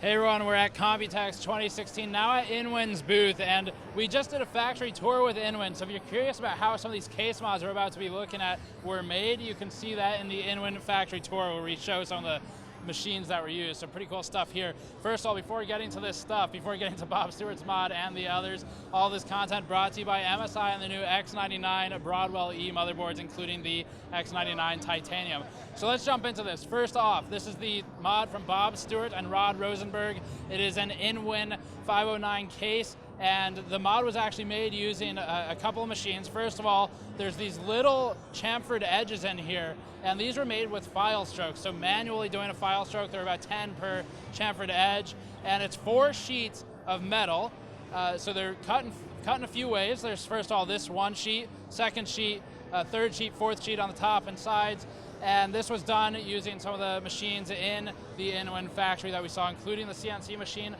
Hey everyone, we're at Computex 2016, now at Inwin's booth, and we just did a factory tour with Inwin, so if you're curious about how some of these case mods we're about to be looking at were made, you can see that in the Inwin factory tour where we show some of the machines that were used, so pretty cool stuff here. First of all, before getting to this stuff, before getting to Bob Stewart's mod and the others, all this content brought to you by MSI and the new X99 Broadwell E motherboards, including the X99 Titanium. So let's jump into this. First off, this is the mod from Bob Stewart and Rod Rosenberg. It is an Inwin 509 case, and the mod was actually made using a couple of machines. First of all, there's these little chamfered edges in here, and these were made with file strokes. So manually doing a file stroke, they're about 10 per chamfered edge, and it's 4 sheets of metal. So they're cut in a few ways. There's first of all this one sheet, second sheet, third sheet, fourth sheet on the top and sides. And this was done using some of the machines in the Inwin factory that we saw, including the CNC machine.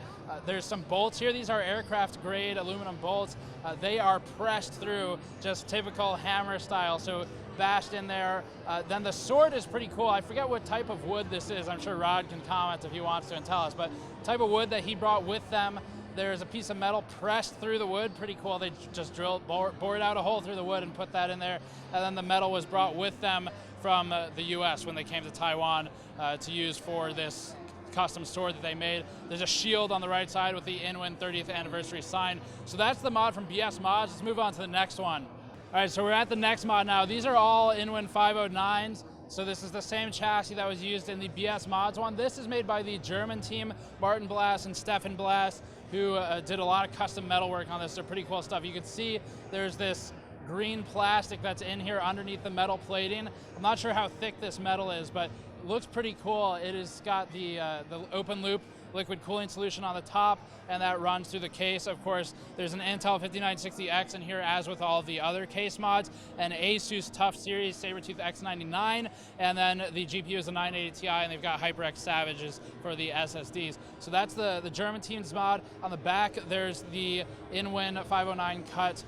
There's some bolts here. These are aircraft grade aluminum bolts. They are pressed through, just typical hammer style, so bashed in there. Then the sword is pretty cool. I forget what type of wood this is. I'm sure Rod can comment if he wants to and tell us, but type of wood that he brought with them. There's a piece of metal pressed through the wood, pretty cool. They just bored out a hole through the wood and put that in there. And then the metal was brought with them from the US when they came to Taiwan to use for this custom sword that they made. There's a shield on the right side with the Inwin 30th anniversary sign. So that's the mod from BS Mods. Let's move on to the next one. All right, so we're at the next mod now. These are all Inwin 509s. So this is the same chassis that was used in the BS Mods one. This is made by the German team, Martin Blass and Stefan Blass, who did a lot of custom metalwork on this. They're pretty cool stuff. You can see there's this green plastic that's in here underneath the metal plating. I'm not sure how thick this metal is, but it looks pretty cool. It has got the open loop liquid cooling solution on the top, and that runs through the case. Of course, there's an Intel 5960X in here, as with all of the other case mods, an Asus TUF Series Sabertooth X99, and then the GPU is a 980 Ti, and they've got HyperX Savages for the SSDs. So that's the German team's mod. On the back, there's the Inwin 509 cut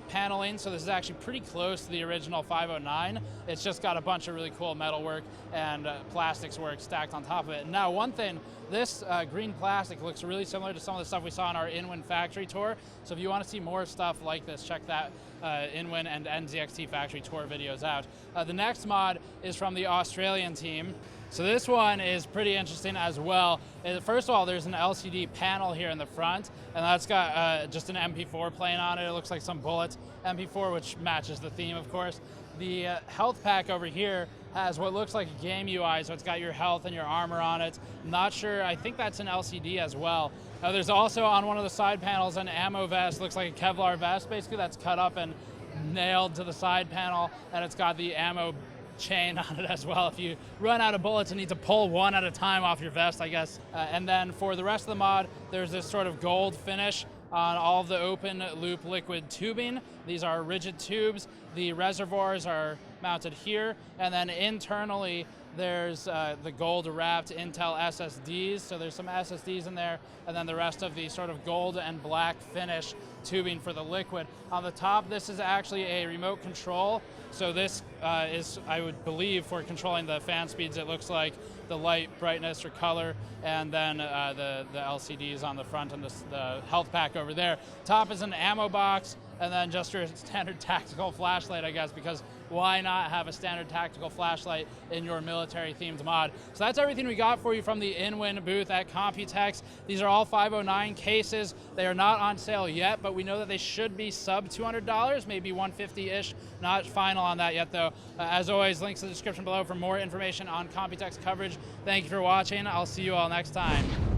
paneling, so this is actually pretty close to the original 509. It's just got a bunch of really cool metal work and plastics work stacked on top of it. Now, one thing, this green plastic looks really similar to some of the stuff we saw in our Inwin factory tour. So if you want to see more stuff like this, check that Inwin and NZXT factory tour videos out. The next mod is from the Australian team. So this one is pretty interesting as well. First of all, there's an LCD panel here in the front, and that's got just an MP4 playing on it. It looks like some bullets MP4, which matches the theme, of course. The health pack over here has what looks like a game UI, so it's got your health and your armor on it. I'm not sure, I think that's an LCD as well. There's also on one of the side panels an ammo vest, looks like a Kevlar vest, basically, that's cut up and nailed to the side panel, and it's got the ammo chain on it as well if you run out of bullets and need to pull one at a time off your vest, I guess. And then for the rest of the mod, there's this sort of gold finish on all of the open loop liquid tubing. These are rigid tubes. The reservoirs are mounted here, and then internally there's the gold wrapped Intel SSDs, so there's some SSDs in there, and then the rest of the sort of gold and black finish tubing for the liquid. On the top, this is actually a remote control, so this is, I would believe, for controlling the fan speeds. It looks like the light, brightness, or color, and then the LCDs on the front and the health pack over there. Top is an ammo box, and then just your standard tactical flashlight, I guess, because why not have a standard tactical flashlight in your military-themed mod? So that's everything we got for you from the Inwin booth at Computex. These are all 509 cases. They are not on sale yet, but we know that they should be sub $200, maybe $150-ish. Not final on that yet, though. As always, links in the description below for more information on Computex coverage. Thank you for watching. I'll see you all next time.